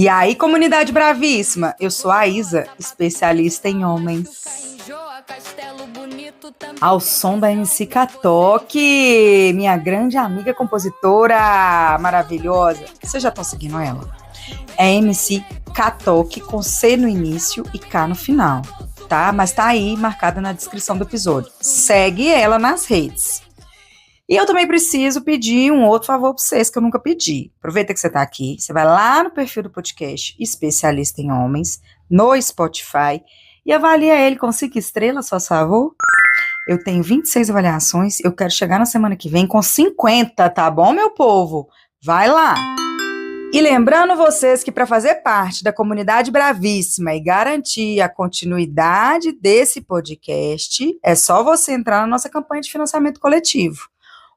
E aí, comunidade bravíssima, eu sou a Isa, especialista em homens. Ao som da MC Catoque, minha grande amiga compositora maravilhosa. Vocês já estão seguindo ela? É MC Catoque com C no início e K no final, tá? Mas tá aí marcada na descrição do episódio. Segue ela nas redes. E eu também preciso pedir um outro favor para vocês que eu nunca pedi. Aproveita que você está aqui, você vai lá no perfil do podcast Especialista em Homens, no Spotify, e avalia ele com 5 estrelas, por favor. Eu tenho 26 avaliações, eu quero chegar na semana que vem com 50, tá bom, meu povo? Vai lá! E lembrando vocês que para fazer parte da comunidade bravíssima e garantir a continuidade desse podcast, é só você entrar na nossa campanha de financiamento coletivo.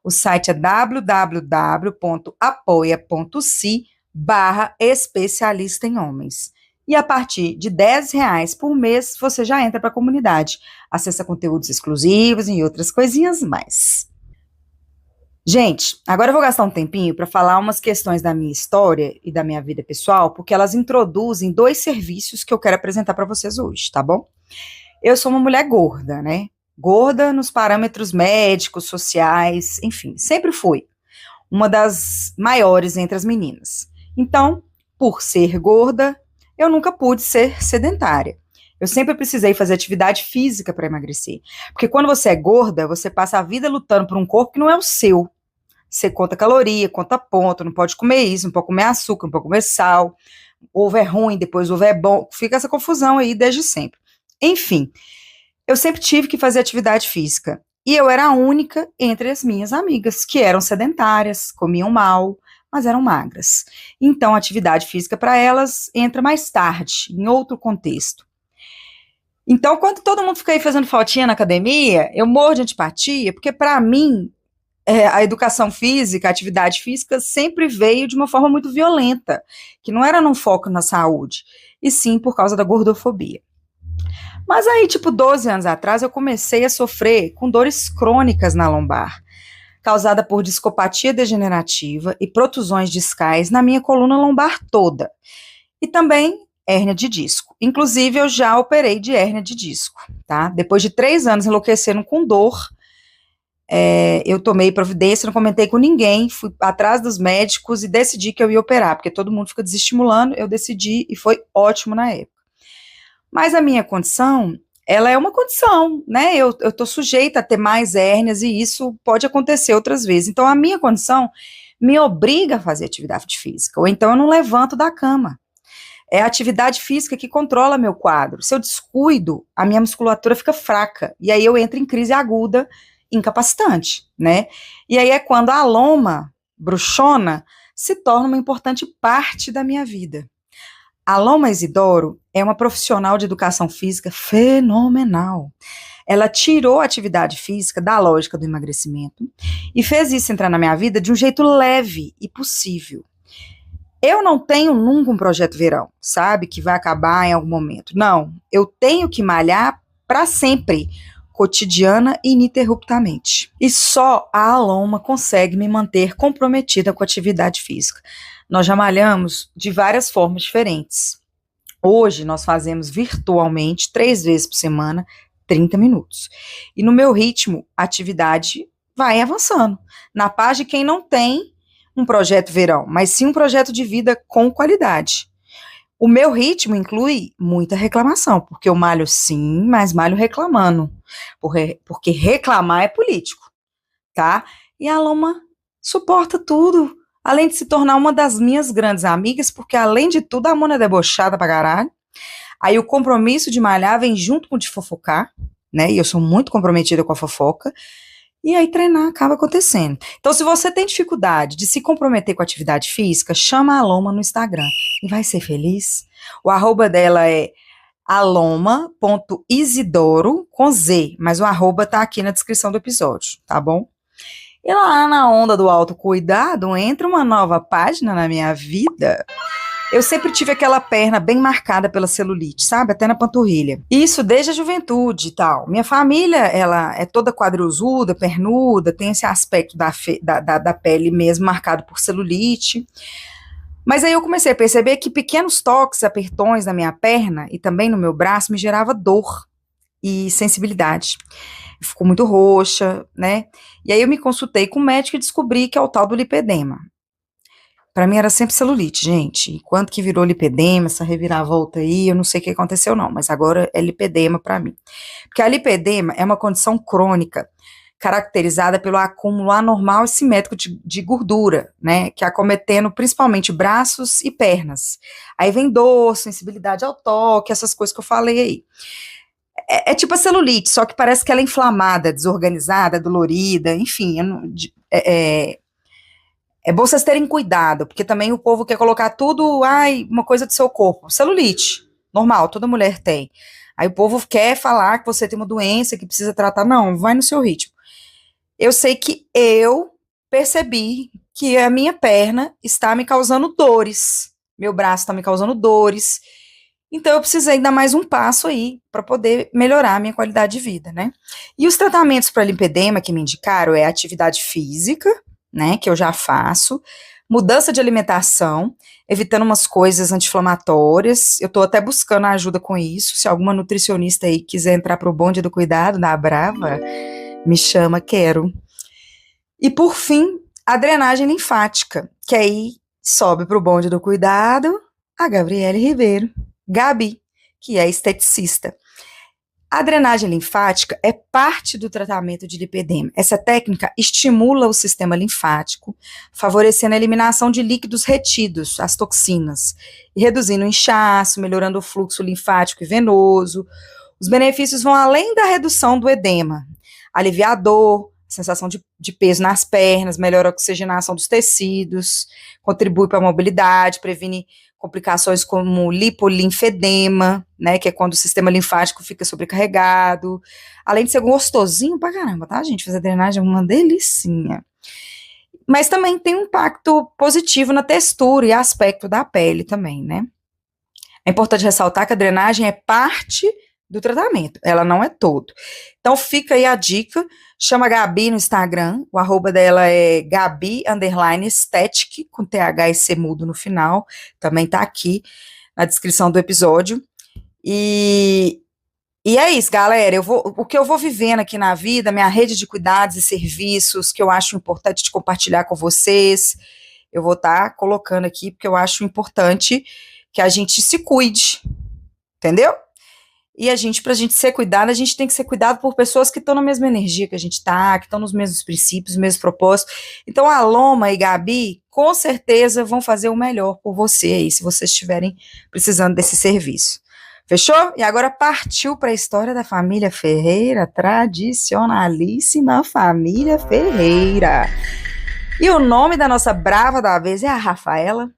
O site é www.apoia.se/especialista em homens. E a partir de R$10 por mês, você já entra para a comunidade. Acessa conteúdos exclusivos e outras coisinhas mais. Gente, agora eu vou gastar um tempinho para falar umas questões da minha história e da minha vida pessoal, porque elas introduzem 2 serviços que eu quero apresentar para vocês hoje, tá bom? Eu sou uma mulher gorda, né? Gorda nos parâmetros médicos, sociais, enfim, sempre fui uma das maiores entre as meninas. Então, por ser gorda, eu nunca pude ser sedentária. Eu sempre precisei fazer atividade física para emagrecer. Porque quando você é gorda, você passa a vida lutando por um corpo que não é o seu. Você conta caloria, conta ponto, não pode comer isso, não pode comer açúcar, não pode comer sal. Ovo é ruim, depois ovo é bom. Fica essa confusão aí desde sempre. Enfim, eu sempre tive que fazer atividade física. E eu era a única entre as minhas amigas, que eram sedentárias, comiam mal, mas eram magras. Então, a atividade física para elas entra mais tarde, em outro contexto. Então, quando todo mundo fica aí fazendo faltinha na academia, eu morro de antipatia, porque para mim, a educação física, a atividade física sempre veio de uma forma muito violenta, que não era num foco na saúde, e sim por causa da gordofobia. Mas aí, 12 anos atrás, eu comecei a sofrer com dores crônicas na lombar, causada por discopatia degenerativa e protusões discais na minha coluna lombar toda. E também hérnia de disco. Inclusive, eu já operei de hérnia de disco, tá? Depois de 3 anos enlouquecendo com dor, eu tomei providência, não comentei com ninguém, fui atrás dos médicos e decidi que eu ia operar, porque todo mundo fica desestimulando, eu decidi e foi ótimo na época. Mas a minha condição, ela é uma condição, né? Eu tô sujeita a ter mais hérnias e isso pode acontecer outras vezes. Então, a minha condição me obriga a fazer atividade física, ou então eu não levanto da cama. É a atividade física que controla meu quadro. Se eu descuido, a minha musculatura fica fraca, e aí eu entro em crise aguda, incapacitante, né? E aí é quando a loma bruxona se torna uma importante parte da minha vida. A Loma Isidoro é uma profissional de educação física fenomenal. Ela tirou a atividade física da lógica do emagrecimento e fez isso entrar na minha vida de um jeito leve e possível. Eu não tenho nunca um projeto verão, sabe, que vai acabar em algum momento. Não, eu tenho que malhar para sempre, cotidiana e ininterruptamente. E só a Aloma consegue me manter comprometida com a atividade física. Nós já malhamos de várias formas diferentes. Hoje nós fazemos virtualmente 3 vezes por semana, 30 minutos. E no meu ritmo, a atividade vai avançando. Na paz de quem não tem um projeto verão, mas sim um projeto de vida com qualidade. O meu ritmo inclui muita reclamação, porque eu malho sim, mas malho reclamando. Porque reclamar é político, tá? E a Loma suporta tudo. Além de se tornar uma das minhas grandes amigas, porque além de tudo a Mona é debochada pra caralho. Aí o compromisso de malhar vem junto com o de fofocar, né? E eu sou muito comprometida com a fofoca. E aí treinar acaba acontecendo. Então, se você tem dificuldade de se comprometer com a atividade física, chama a Aloma no Instagram e vai ser feliz. O arroba dela é aloma.isidoro com Z, mas o arroba tá aqui na descrição do episódio, tá bom? E lá na onda do autocuidado, entra uma nova página na minha vida. Eu sempre tive aquela perna bem marcada pela celulite, sabe? Até na panturrilha. Isso desde a juventude e tal. Minha família, ela é toda quadrilzuda, pernuda, tem esse aspecto da pele mesmo marcado por celulite. Mas aí eu comecei a perceber que pequenos toques, apertões na minha perna e também no meu braço me gerava dor e sensibilidade. Ficou muito roxa, né? E aí eu me consultei com o médico e descobri que é o tal do lipedema. Pra mim era sempre celulite, gente. Enquanto que virou lipedema, essa reviravolta aí, eu não sei o que aconteceu não, mas agora é lipedema pra mim. Porque a lipedema é uma condição crônica caracterizada pelo acúmulo anormal e simétrico de gordura, né, que acometendo principalmente braços e pernas. Aí vem dor, sensibilidade ao toque, essas coisas que eu falei aí. É tipo a celulite, só que parece que ela é inflamada, desorganizada, dolorida, enfim, é bom vocês terem cuidado, porque também o povo quer colocar tudo, ai, uma coisa do seu corpo. Celulite, normal, toda mulher tem. Aí o povo quer falar que você tem uma doença que precisa tratar. Não, vai no seu ritmo. Eu sei que eu percebi que a minha perna está me causando dores, meu braço está me causando dores, então eu precisei dar mais um passo aí para poder melhorar a minha qualidade de vida, né? E os tratamentos para lipedema que me indicaram é atividade física, né, que eu já faço, mudança de alimentação, evitando umas coisas anti-inflamatórias. Eu tô até buscando ajuda com isso. Se alguma nutricionista aí quiser entrar pro bonde do cuidado da Brava, me chama, quero. E por fim, a drenagem linfática, que aí sobe pro bonde do cuidado a Gabriele Ribeiro, Gabi, que é esteticista. A drenagem linfática é parte do tratamento de lipedema. Essa técnica estimula o sistema linfático, favorecendo a eliminação de líquidos retidos, as toxinas, e reduzindo o inchaço, melhorando o fluxo linfático e venoso. Os benefícios vão além da redução do edema, aliviar a dor, sensação de peso nas pernas, melhora a oxigenação dos tecidos, contribui para a mobilidade, previne complicações como lipolinfedema, né, que é quando o sistema linfático fica sobrecarregado, além de ser gostosinho pra caramba, tá, gente? Fazer drenagem é uma delicinha. Mas também tem um impacto positivo na textura e aspecto da pele também, né? É importante ressaltar que a drenagem é parte do tratamento, ela não é todo. Então fica aí a dica, chama a Gabi no Instagram, o arroba dela é Gabi_Aesthetic, com TH e C mudo no final, também tá aqui na descrição do episódio. E é isso, galera, o que eu vou vivendo aqui na vida, minha rede de cuidados e serviços, que eu acho importante de compartilhar com vocês, eu vou estar colocando aqui, porque eu acho importante que a gente se cuide, entendeu? E pra gente ser cuidado, a gente tem que ser cuidado por pessoas que estão na mesma energia que a gente tá, que estão nos mesmos princípios, mesmos propósitos. Então, a Loma e Gabi, com certeza, vão fazer o melhor por você aí, se vocês estiverem precisando desse serviço. Fechou? E agora partiu para a história da família Ferreira, tradicionalíssima família Ferreira. E o nome da nossa brava da vez é a Rafaela,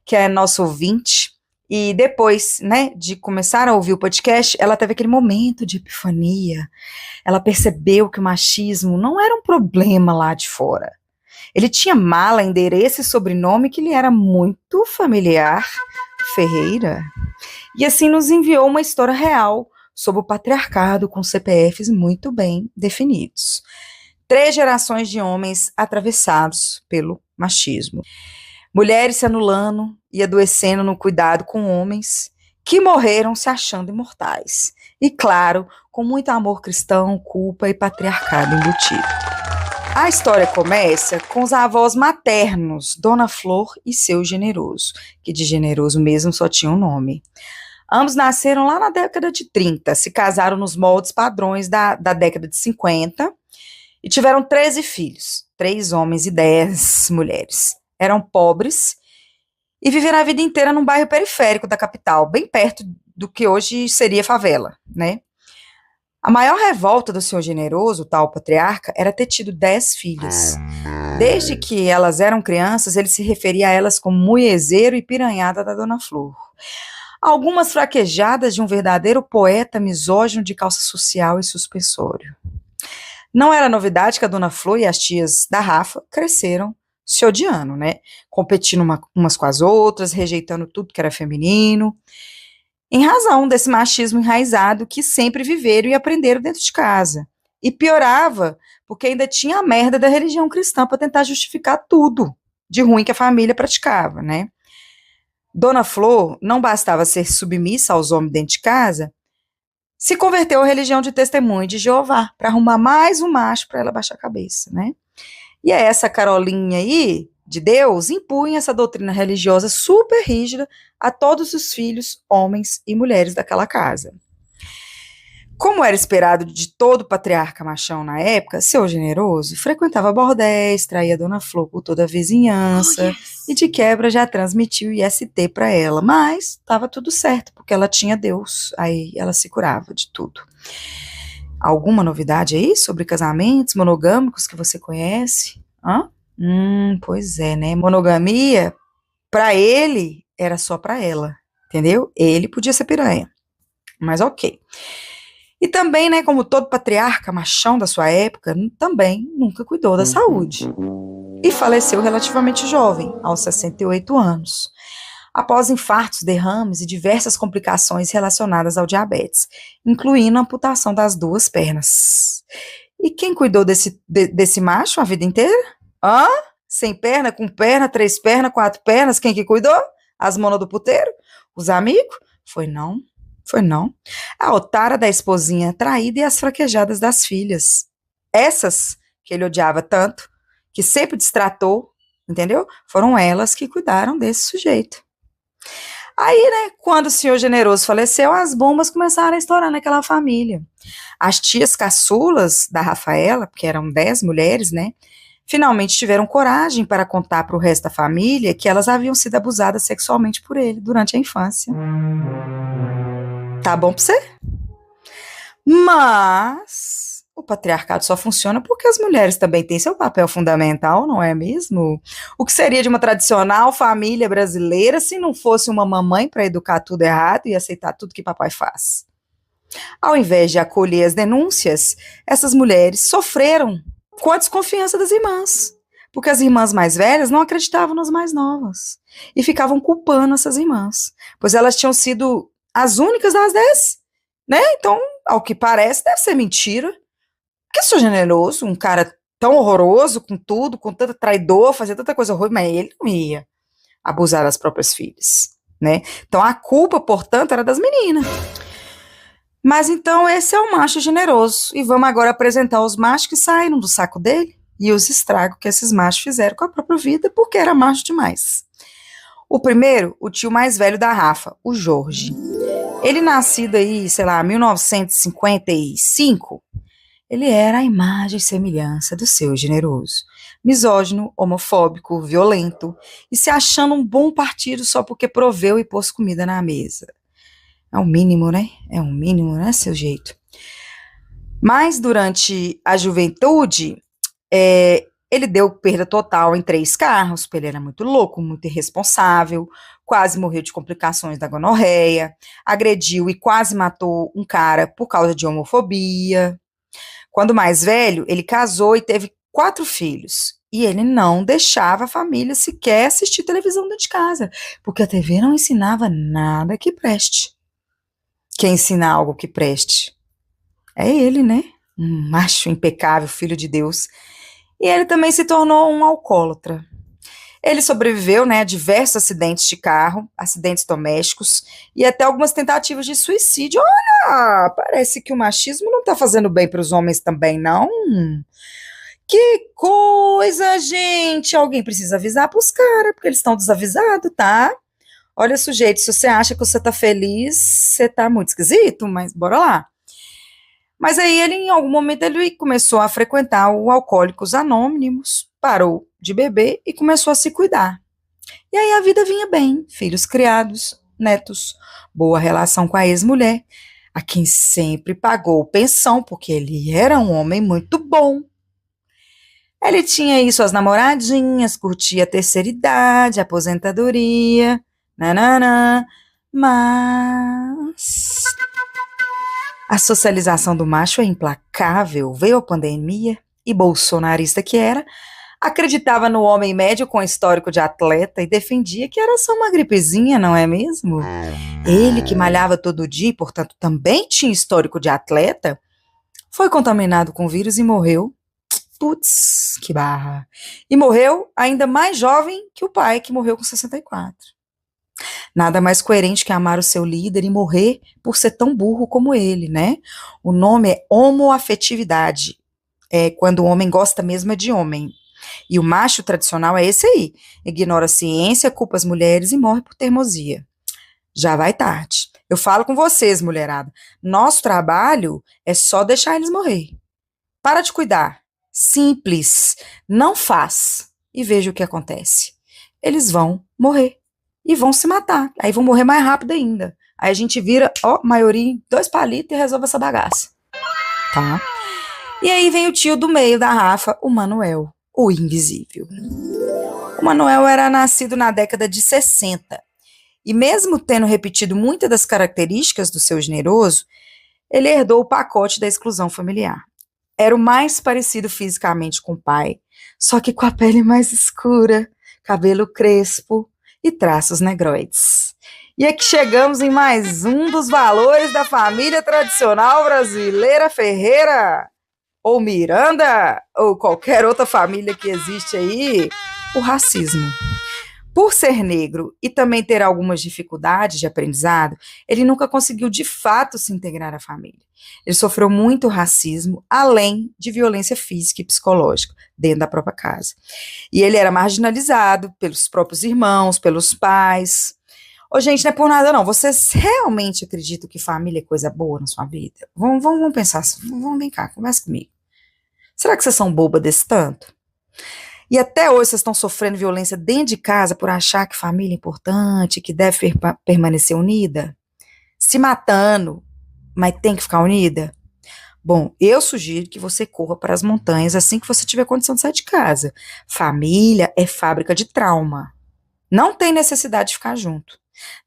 que é nosso ouvinte. E depois, né, de começar a ouvir o podcast, ela teve aquele momento de epifania. Ela percebeu que o machismo não era um problema lá de fora. Ele tinha mala, endereço e sobrenome que lhe era muito familiar, Ferreira. E assim nos enviou uma história real sobre o patriarcado com CPFs muito bem definidos. 3 gerações de homens atravessados pelo machismo. Mulheres se anulando e adoecendo no cuidado com homens que morreram se achando imortais. E, claro, com muito amor cristão, culpa e patriarcado embutido. A história começa com os avós maternos, Dona Flor e seu generoso, que de generoso mesmo só tinha um nome. Ambos nasceram lá na década de 30, se casaram nos moldes padrões da década de 50 e tiveram 13 filhos, 3 homens e 10 mulheres. Eram pobres e viveram a vida inteira num bairro periférico da capital, bem perto do que hoje seria favela, né? A maior revolta do senhor generoso, o tal patriarca, era ter tido 10 filhas. Desde que elas eram crianças, ele se referia a elas como muezeiro e piranhada da Dona Flor. Algumas fraquejadas de um verdadeiro poeta misógino de calça social e suspensório. Não era novidade que a Dona Flor e as tias da Rafa cresceram se odiando, né? Competindo umas com as outras, rejeitando tudo que era feminino, em razão desse machismo enraizado que sempre viveram e aprenderam dentro de casa. E piorava, porque ainda tinha a merda da religião cristã para tentar justificar tudo de ruim que a família praticava, né? Dona Flor não bastava ser submissa aos homens dentro de casa, se converteu à religião de Testemunho de Jeová, para arrumar mais um macho para ela baixar a cabeça, né? E é essa Carolinha aí, de Deus, impunha essa doutrina religiosa super rígida a todos os filhos, homens e mulheres daquela casa. Como era esperado de todo patriarca machão na época, seu generoso frequentava bordéis, traía Dona Flor por toda a vizinhança e de quebra já transmitiu IST para ela, mas estava tudo certo, porque ela tinha Deus, aí ela se curava de tudo. Alguma novidade aí sobre casamentos monogâmicos que você conhece? Hã? Pois é, né? Monogamia, para ele, era só para ela, entendeu? Ele podia ser piranha, mas ok. E também, né, como todo patriarca machão da sua época, também nunca cuidou da saúde. E faleceu relativamente jovem, aos 68 anos, após infartos, derrames e diversas complicações relacionadas ao diabetes, incluindo a amputação das 2 pernas. E quem cuidou desse macho a vida inteira? Hã? Sem perna, com perna, 3 pernas, 4 pernas, quem que cuidou? As monas do puteiro? Os amigos? Foi não. A otara da esposinha traída e as fraquejadas das filhas. Essas que ele odiava tanto, que sempre destratou, entendeu? Foram elas que cuidaram desse sujeito. Aí, né, quando o senhor generoso faleceu, as bombas começaram a estourar naquela família. As tias caçulas da Rafaela, porque eram 10 mulheres, né, finalmente tiveram coragem para contar para o resto da família que elas haviam sido abusadas sexualmente por ele durante a infância. Tá bom pra você? Mas o patriarcado só funciona porque as mulheres também têm seu papel fundamental, não é mesmo? O que seria de uma tradicional família brasileira se não fosse uma mamãe para educar tudo errado e aceitar tudo que papai faz? Ao invés de acolher as denúncias, essas mulheres sofreram com a desconfiança das irmãs, porque as irmãs mais velhas não acreditavam nas mais novas e ficavam culpando essas irmãs, pois elas tinham sido as únicas das 10, né? Então, ao que parece, deve ser mentira. Porque sou generoso, um cara tão horroroso com tudo, com tanto traidor, fazia tanta coisa ruim, mas ele não ia abusar das próprias filhas, né? Então, a culpa, portanto, era das meninas. Mas então, esse é o macho generoso. E vamos agora apresentar os machos que saíram do saco dele e os estragos que esses machos fizeram com a própria vida, porque era macho demais. O primeiro, o tio mais velho da Rafa, o Jorge. Ele nascido aí, sei lá, 1955, ele era a imagem e semelhança do seu generoso. Misógino, homofóbico, violento e se achando um bom partido só porque proveu e pôs comida na mesa. É o mínimo, né? Seu jeito. Mas durante a juventude, ele deu perda total em 3 carros, porque ele era muito louco, muito irresponsável, quase morreu de complicações da gonorreia, agrediu e quase matou um cara por causa de homofobia. Quando mais velho, ele casou e teve 4 filhos. E ele não deixava a família sequer assistir televisão dentro de casa, porque a TV não ensinava nada que preste. Quem ensina algo que preste é ele, né? Um macho impecável, filho de Deus. E ele também se tornou um alcoólatra. Ele sobreviveu, né, a diversos acidentes de carro, acidentes domésticos e até algumas tentativas de suicídio. Olha, parece que o machismo não tá fazendo bem para os homens também, não. Que coisa, gente! Alguém precisa avisar pros caras, porque eles estão desavisados, tá? Olha, sujeito, se você acha que você tá feliz, você tá muito esquisito, mas bora lá. Mas aí ele, em algum momento, ele começou a frequentar o Alcoólicos Anônimos, parou de beber e começou a se cuidar. E aí a vida vinha bem, filhos criados, netos, boa relação com a ex-mulher, a quem sempre pagou pensão, porque ele era um homem muito bom. Ele tinha aí suas namoradinhas, curtia a terceira idade, aposentadoria, nananã, mas a socialização do macho é implacável, veio a pandemia e bolsonarista que era, acreditava no homem médio com histórico de atleta e defendia que era só uma gripezinha, não é mesmo? Ele que malhava todo dia e, portanto, também tinha histórico de atleta, foi contaminado com vírus e morreu. Putz, que barra. E morreu ainda mais jovem que o pai, que morreu com 64. Nada mais coerente que amar o seu líder e morrer por ser tão burro como ele, né? O nome é homoafetividade, é quando o homem gosta mesmo é de homem. E o macho tradicional é esse aí, ignora a ciência, culpa as mulheres e morre por teimosia. Já vai tarde. Eu falo com vocês, mulherada. Nosso trabalho é só deixar eles morrer. Para de cuidar. Simples. Não faz. E veja o que acontece. Eles vão morrer. E vão se matar. Aí vão morrer mais rápido ainda. Aí a gente vira, ó, maioria em 2 palitos e resolve essa bagaça. Tá? E aí vem o tio do meio da Rafa, o Manuel, o invisível. O Manuel era nascido na década de 60. E mesmo tendo repetido muitas das características do seu generoso, ele herdou o pacote da exclusão familiar. Era o mais parecido fisicamente com o pai, só que com a pele mais escura, cabelo crespo e traços negroides. E aqui chegamos em mais um dos valores da família tradicional brasileira Ferreira, ou Miranda, ou qualquer outra família que existe aí, o racismo. Por ser negro e também ter algumas dificuldades de aprendizado, ele nunca conseguiu de fato se integrar à família. Ele sofreu muito racismo, além de violência física e psicológica, dentro da própria casa. E ele era marginalizado pelos próprios irmãos, pelos pais. Ô, gente, não é por nada não. Vocês realmente acreditam que família é coisa boa na sua vida? Vamos pensar, vamos vem cá, conversa comigo. Será que vocês são boba desse tanto? E até hoje vocês estão sofrendo violência dentro de casa por achar que família é importante, que deve permanecer unida? Se matando, mas tem que ficar unida? Bom, eu sugiro que você corra para as montanhas assim que você tiver condição de sair de casa. Família é fábrica de trauma. Não tem necessidade de ficar junto.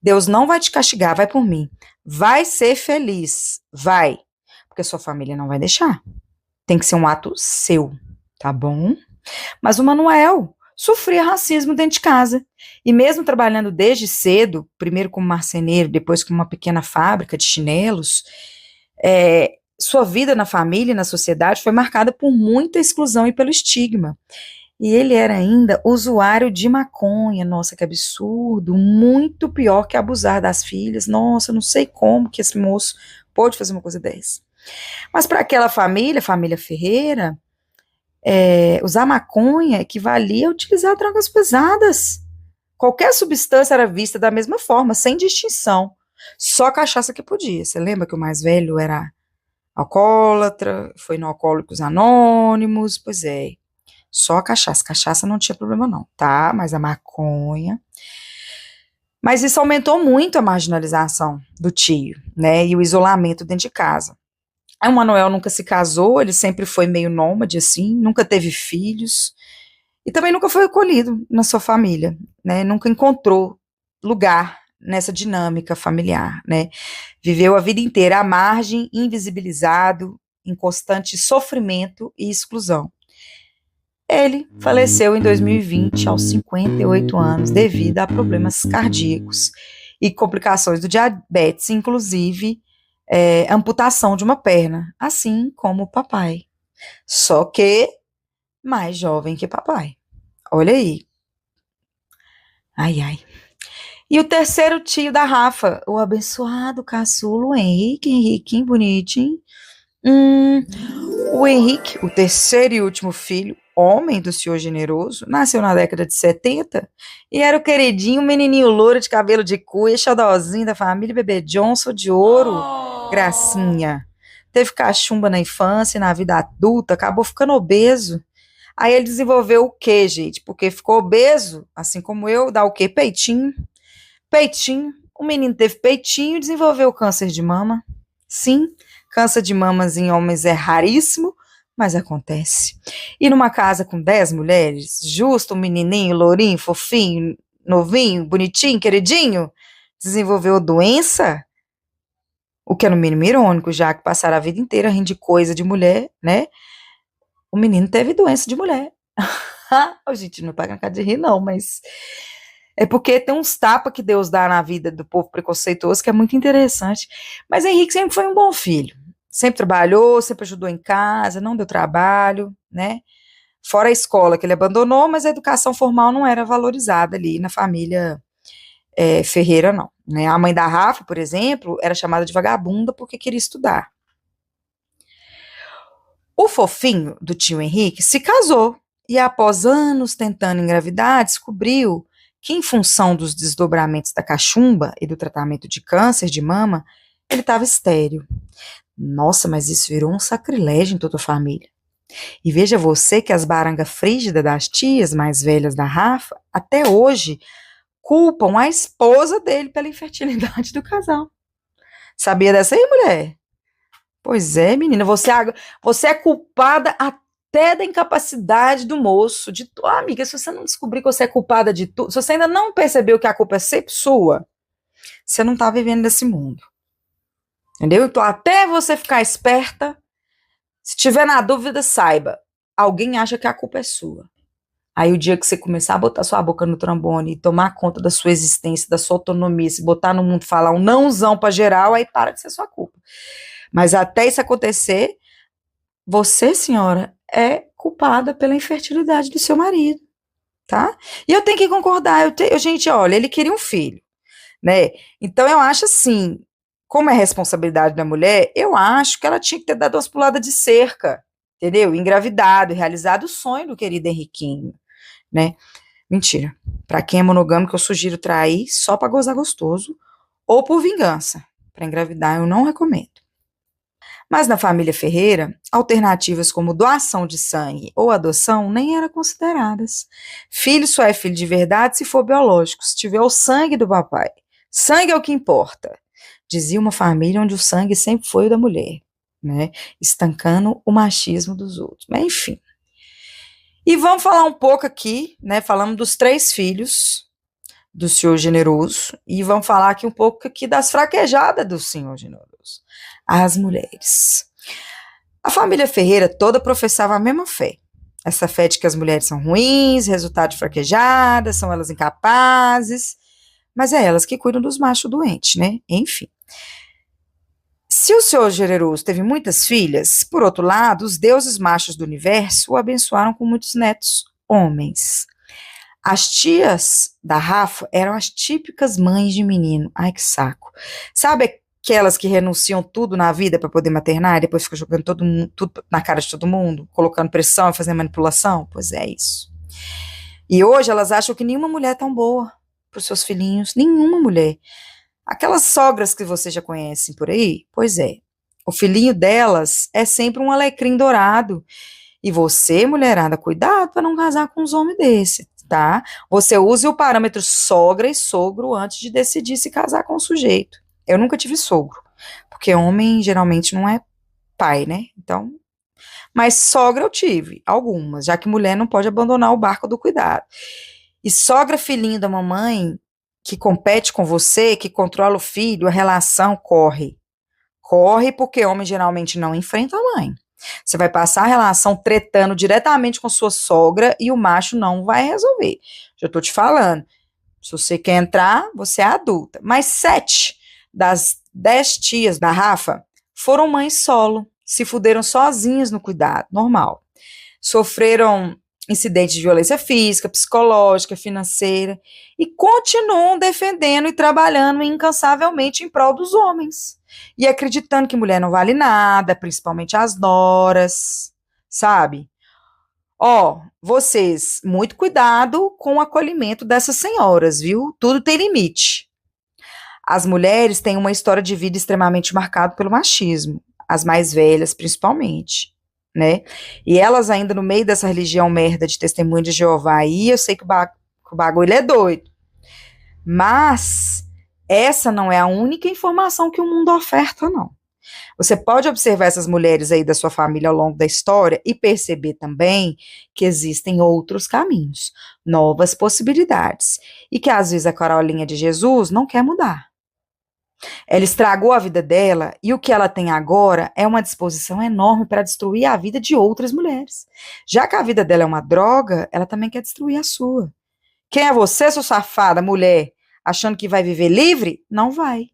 Deus não vai te castigar, vai por mim. Vai ser feliz, vai. Porque sua família não vai deixar. Tem que ser um ato seu, tá bom? Mas o Manuel sofria racismo dentro de casa. E mesmo trabalhando desde cedo, primeiro como marceneiro, depois como uma pequena fábrica de chinelos, sua vida na família e na sociedade foi marcada por muita exclusão e pelo estigma. E ele era ainda usuário de maconha. Nossa, que absurdo. Muito pior que abusar das filhas. Nossa, eu não sei como que esse moço pôde fazer uma coisa dessa. Mas para aquela família, família Ferreira, usar maconha equivalia a utilizar drogas pesadas. Qualquer substância era vista da mesma forma, sem distinção. Só cachaça que podia. Você lembra que o mais velho era alcoólatra, foi no Alcoólicos Anônimos? Pois é, só a cachaça. Cachaça não tinha problema não, tá? Mas a maconha... Mas isso aumentou muito a marginalização do tio, né? E o isolamento dentro de casa. O Manuel nunca se casou, ele sempre foi meio nômade, assim, nunca teve filhos, e também nunca foi acolhido na sua família, né, nunca encontrou lugar nessa dinâmica familiar, né, viveu a vida inteira à margem, invisibilizado, em constante sofrimento e exclusão. Ele faleceu em 2020, aos 58 anos, devido a problemas cardíacos e complicações do diabetes, inclusive amputação de uma perna, assim como o papai. Só que mais jovem que papai. Olha aí. Ai, ai. E o terceiro tio da Rafa, o abençoado caçulo Henrique, Henriquinho bonitinho. O Henrique, o terceiro e último filho, homem do senhor generoso, nasceu na década de 70 e era o queridinho menininho louro de cabelo de cuia, xodózinho da família Bebê Johnson de ouro, gracinha. Teve cachumba na infância e na vida adulta, acabou ficando obeso. Aí ele desenvolveu o quê, gente? Porque ficou obeso, assim como eu, dá o quê? Peitinho. Peitinho. O menino teve peitinho e desenvolveu câncer de mama. Sim, câncer de mamas em homens é raríssimo, mas acontece. E numa casa com 10 mulheres, justo um menininho, lourinho, fofinho, novinho, bonitinho, queridinho, desenvolveu doença, o que é no mínimo irônico, já que passaram a vida inteira rindo de coisa de mulher, né? O menino teve doença de mulher. A gente não paga na cara de rir, não, mas é porque tem uns tapas que Deus dá na vida do povo preconceituoso que é muito interessante. Mas Henrique sempre foi um bom filho. Sempre trabalhou, sempre ajudou em casa, não deu trabalho, né? Fora a escola que ele abandonou, mas a educação formal não era valorizada ali na família Ferreira, não. Né? A mãe da Rafa, por exemplo, era chamada de vagabunda porque queria estudar. O fofinho do tio Henrique se casou e, após anos tentando engravidar, descobriu que, em função dos desdobramentos da cachumba e do tratamento de câncer de mama, ele estava estéril. Nossa, mas isso virou um sacrilégio em toda a família. E veja você que as barangas frígidas das tias mais velhas da Rafa, até hoje, culpam a esposa dele pela infertilidade do casal. Sabia dessa aí, mulher? Pois é, menina, você é culpada até da incapacidade do moço. Amiga, se você não descobrir que você é culpada de tudo, se você ainda não percebeu que a culpa é sempre sua, você não tá vivendo nesse mundo. Entendeu? Então, até você ficar esperta, se tiver na dúvida, saiba, alguém acha que a culpa é sua. Aí o dia que você começar a botar sua boca no trombone e tomar conta da sua existência, da sua autonomia, se botar no mundo, falar um nãozão pra geral, aí para de ser sua culpa. Mas até isso acontecer, você, senhora, é culpada pela infertilidade do seu marido, tá? E eu tenho que concordar, gente, olha, ele queria um filho, né? Então eu acho assim, como é responsabilidade da mulher, eu acho que ela tinha que ter dado umas puladas de cerca, entendeu? Engravidado, realizado o sonho do querido Henriquinho, né? Mentira. Pra quem é monogâmico, eu sugiro trair só pra gozar gostoso ou por vingança. Pra engravidar, eu não recomendo. Mas na família Ferreira, alternativas como doação de sangue ou adoção nem eram consideradas. Filho só é filho de verdade se for biológico, se tiver o sangue do papai. Sangue é o que importa, dizia uma família onde o sangue sempre foi o da mulher, né? Estancando o machismo dos outros. Mas enfim. E vamos falar um pouco aqui, né? Falamos dos 3 filhos do Senhor Generoso e vamos falar aqui um pouco aqui das fraquejadas do Senhor Generoso. As mulheres. A família Ferreira toda professava a mesma fé. Essa fé de que as mulheres são ruins, resultado de fraquejadas, são elas incapazes, mas é elas que cuidam dos machos doentes, né? Enfim. Se o Senhor Generoso teve muitas filhas, por outro lado, os deuses machos do universo o abençoaram com muitos netos homens. As tias da Rafa eram as típicas mães de menino. Ai, que saco. Sabe aquelas que renunciam tudo na vida para poder maternar e depois ficam jogando tudo na cara de todo mundo, colocando pressão e fazendo manipulação? Pois é isso. E hoje elas acham que nenhuma mulher é tão boa para os seus filhinhos, nenhuma mulher. Aquelas sogras que vocês já conhecem por aí, pois é, o filhinho delas é sempre um alecrim dourado. E você, mulherada, cuidado para não casar com uns homens desse, tá? Você use o parâmetro sogra e sogro antes de decidir se casar com o sujeito. Eu nunca tive sogro, porque homem geralmente não é pai, né? Então, mas sogra eu tive, algumas, já que mulher não pode abandonar o barco do cuidado. E sogra, filhinho da mamãe, que compete com você, que controla o filho, a relação corre. Corre porque homem geralmente não enfrenta a mãe. Você vai passar a relação tretando diretamente com sua sogra e o macho não vai resolver. Já tô te falando. Se você quer entrar, você é adulta. Mas 7 das 10 tias da Rafa foram mães solo. Se fuderam sozinhas no cuidado, normal. Sofreram incidentes de violência física, psicológica, financeira e continuam defendendo e trabalhando incansavelmente em prol dos homens. E acreditando que mulher não vale nada, principalmente as noras, sabe? Ó, vocês, muito cuidado com o acolhimento dessas senhoras, viu? Tudo tem limite. As mulheres têm uma história de vida extremamente marcada pelo machismo, as mais velhas principalmente, né? E elas ainda no meio dessa religião merda de testemunho de Jeová aí, eu sei que o bagulho é doido. Mas essa não é a única informação que o mundo oferta, não. Você pode observar essas mulheres aí da sua família ao longo da história e perceber também que existem outros caminhos, novas possibilidades, e que às vezes a Carolinha de Jesus não quer mudar. Ela estragou a vida dela e o que ela tem agora é uma disposição enorme para destruir a vida de outras mulheres. Já que a vida dela é uma droga, ela também quer destruir a sua. Quem é você, sua safada mulher, achando que vai viver livre? Não vai.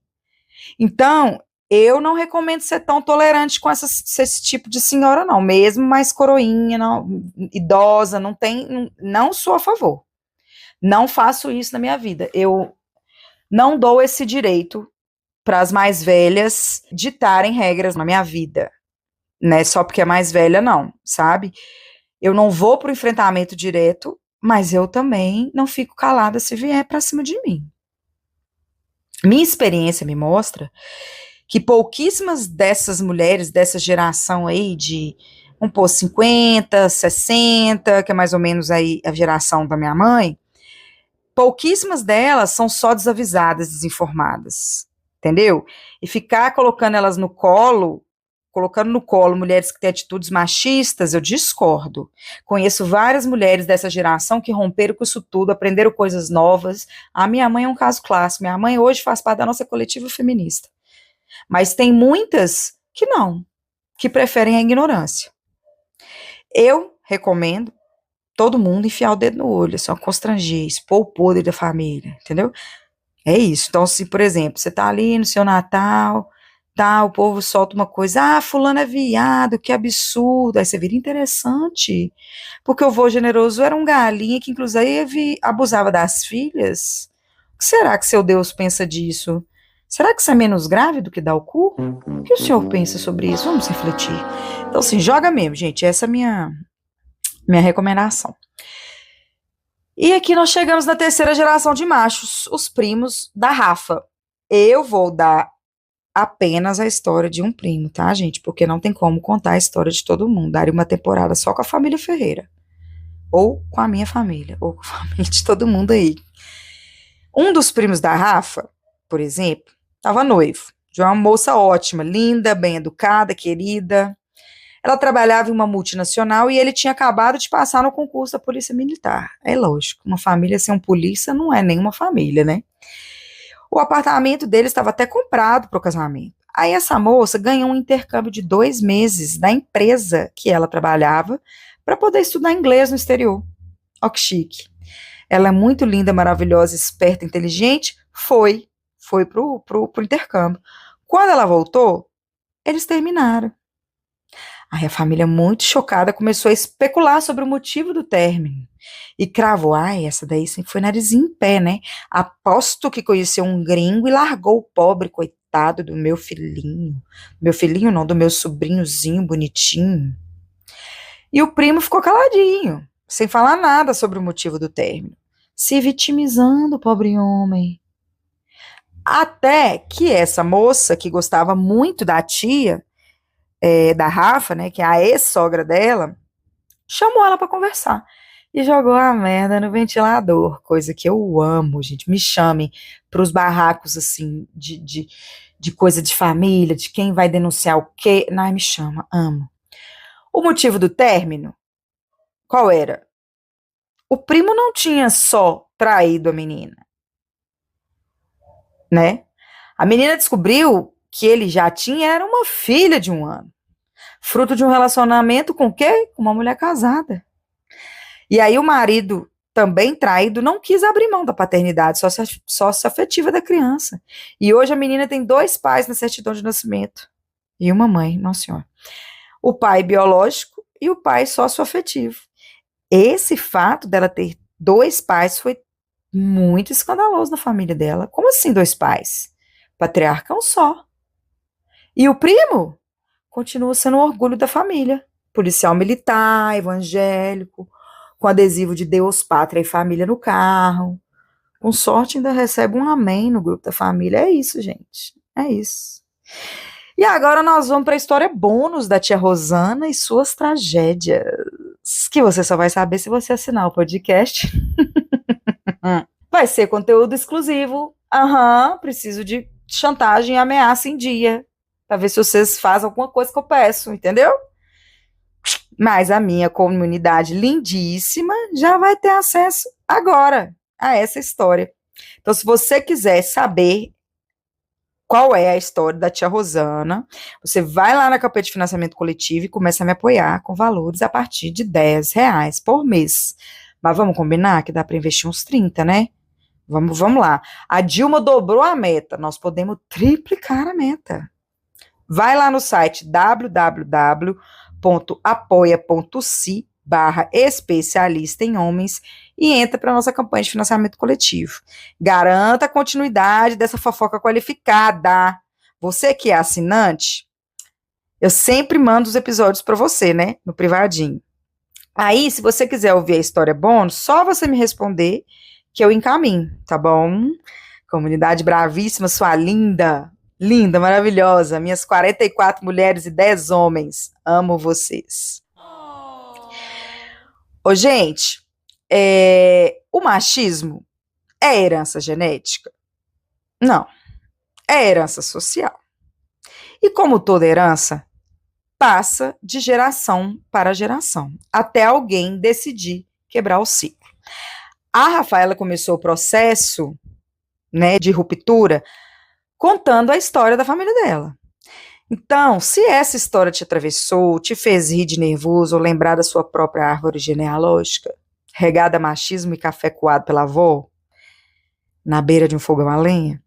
Então, eu não recomendo ser tão tolerante com esse tipo de senhora, não. Mesmo mais coroinha, não, idosa, não sou a favor. Não faço isso na minha vida. Eu Não dou esse direito para as mais velhas ditarem regras na minha vida, né? Só porque é mais velha, não, sabe? Eu não vou pro enfrentamento direto, mas eu também não fico calada se vier para cima de mim. Minha experiência me mostra que pouquíssimas dessas mulheres, dessa geração aí de, vamos pôr, 50, 60, que é mais ou menos aí a geração da minha mãe, pouquíssimas delas são só desavisadas, desinformadas, entendeu? E ficar colocando elas no colo, colocando no colo mulheres que têm atitudes machistas, eu discordo. Conheço várias mulheres dessa geração que romperam com isso tudo, aprenderam coisas novas. A minha mãe é um caso clássico. Minha mãe hoje faz parte da nossa coletiva feminista. Mas tem muitas que não, que preferem a ignorância. Eu recomendo todo mundo enfiar o dedo no olho, só constranger, expor o podre da família, entendeu? É isso. Então, se, por exemplo, você tá ali no seu Natal, tá, o povo solta uma coisa, fulano é viado, que absurdo, aí você vira interessante, porque o vô generoso era um galinha que, inclusive, abusava das filhas. O que será que seu Deus pensa disso? Será que isso é menos grave do que dar o cu? O que o senhor pensa sobre isso? Vamos refletir. Então, assim, joga mesmo, gente, essa é a minha recomendação. E aqui nós chegamos na terceira geração de machos, os primos da Rafa. Eu vou dar apenas a história de um primo, tá, gente? Porque não tem como contar a história de todo mundo. Daria uma temporada só com a família Ferreira. Ou com a minha família. Ou com a família de todo mundo aí. Um dos primos da Rafa, por exemplo, estava noivo. De uma moça ótima, linda, bem educada, querida. Ela trabalhava em uma multinacional e ele tinha acabado de passar no concurso da Polícia Militar. É lógico, uma família sem um polícia não é nenhuma família, né? O apartamento dele estava até comprado para o casamento. Aí essa moça ganhou um intercâmbio de 2 meses da empresa que ela trabalhava para poder estudar inglês no exterior. Ó que chique. Ela é muito linda, maravilhosa, esperta, inteligente. Foi pro intercâmbio. Quando ela voltou, eles terminaram. Aí a família, muito chocada, começou a especular sobre o motivo do término. E cravou, essa daí sempre foi narizinho em pé, né? Aposto que conheceu um gringo e largou o pobre, coitado do meu filhinho. Meu filhinho não, do meu sobrinhozinho bonitinho. E o primo ficou caladinho, sem falar nada sobre o motivo do término. Se vitimizando, pobre homem. Até que essa moça, que gostava muito da tia, da Rafa, né, que é a ex-sogra dela, chamou ela para conversar e jogou a merda no ventilador, coisa que eu amo, gente. Me chamem para os barracos assim de coisa de família, de quem vai denunciar o quê. Não, me chama, amo. O motivo do término, qual era? O primo não tinha só traído a menina, né? A menina descobriu que ele já tinha era uma filha de 1 ano. Fruto de um relacionamento com o quê? Com uma mulher casada. E aí o marido, também traído, não quis abrir mão da paternidade socioafetiva da criança. E hoje a menina tem 2 pais na certidão de nascimento. E uma mãe, nossa senhora. O pai biológico e o pai socioafetivo. Esse fato dela ter 2 pais foi muito escandaloso na família dela. Como assim 2 pais? Patriarca é um só. E o primo continua sendo o orgulho da família. Policial militar, evangélico, com adesivo de Deus, pátria e família no carro. Com sorte ainda recebe um amém no grupo da família. É isso, gente. É isso. E agora nós vamos para a história bônus da tia Rosana e suas tragédias, que você só vai saber se você assinar o podcast. Vai ser conteúdo exclusivo. Preciso de chantagem e ameaça em dia, para ver se vocês fazem alguma coisa que eu peço, entendeu? Mas a minha comunidade lindíssima já vai ter acesso agora a essa história. Então, se você quiser saber qual é a história da tia Rosana, você vai lá na campanha de financiamento coletivo e começa a me apoiar com valores a partir de R$10 por mês. Mas vamos combinar que dá para investir uns 30, né? Vamos lá. A Dilma dobrou a meta, nós podemos triplicar a meta. Vai lá no site www.apoia.se apoia.se/especialista em homens e entra para a nossa campanha de financiamento coletivo. Garanta a continuidade dessa fofoca qualificada. Você que é assinante, eu sempre mando os episódios para você, né? No privadinho. Aí, se você quiser ouvir a história bônus, só você me responder que eu encaminho, tá bom? Comunidade bravíssima, sua linda, linda, maravilhosa. Minhas 44 mulheres e 10 homens. Amo vocês. Ô, gente, o machismo é herança genética? Não. É herança social. E como toda herança, passa de geração para geração, até alguém decidir quebrar o ciclo. A Rafaela começou o processo, né, de ruptura contando a história da família dela. Então, se essa história te atravessou, te fez rir de nervoso ou lembrar da sua própria árvore genealógica, regada a machismo e café coado pela avó, na beira de um fogão a lenha,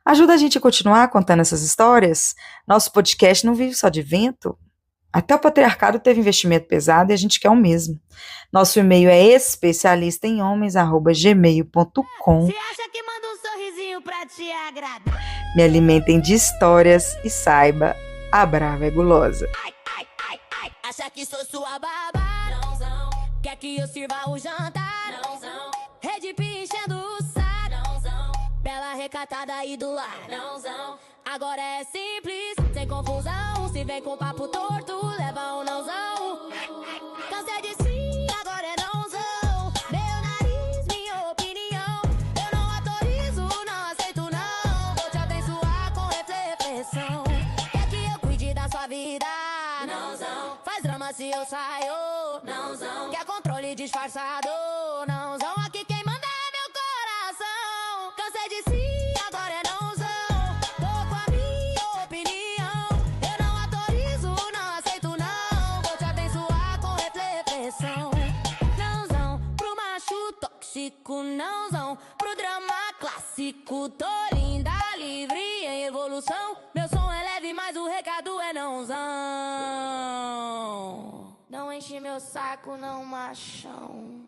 ajuda a gente a continuar contando essas histórias. Nosso podcast não vive só de vento. Até o patriarcado teve investimento pesado e a gente quer o mesmo. Nosso e-mail é especialistaemhomens@gmail.com. Você acha que manda um sorrisinho pra te agradar? Me alimentem de histórias e saiba, a brava é gulosa. Ai, ai, ai, ai. Acha que sou sua babá? Nãozão. Quer que eu sirva o jantar? Nãozão. Rede enchendo o saco? Nãozão. Bela recatada e do lar? Nãozão. Agora é simples, sem confusão. Se vem com papo torto, leva um nãozão. Cansei de sim, agora é nãozão. Meu nariz, minha opinião. Eu não autorizo, não aceito não. Vou te abençoar com reflexão. Quer que eu cuide da sua vida? Nãozão. Faz drama se eu saio? Nãozão. Quer controle disfarçado? Nãozão. Aqui quem manda é meu coração. Cansei de sim, agora é nãozão. Tô com a minha opinião. Eu não autorizo, não aceito não. Vou te abençoar com reflexão. Nãozão, pro macho tóxico, nãozão. Pro drama clássico, tô linda, livre em evolução. Meu som é leve, mas o recado é nãozão. Não enche meu saco, não, machão.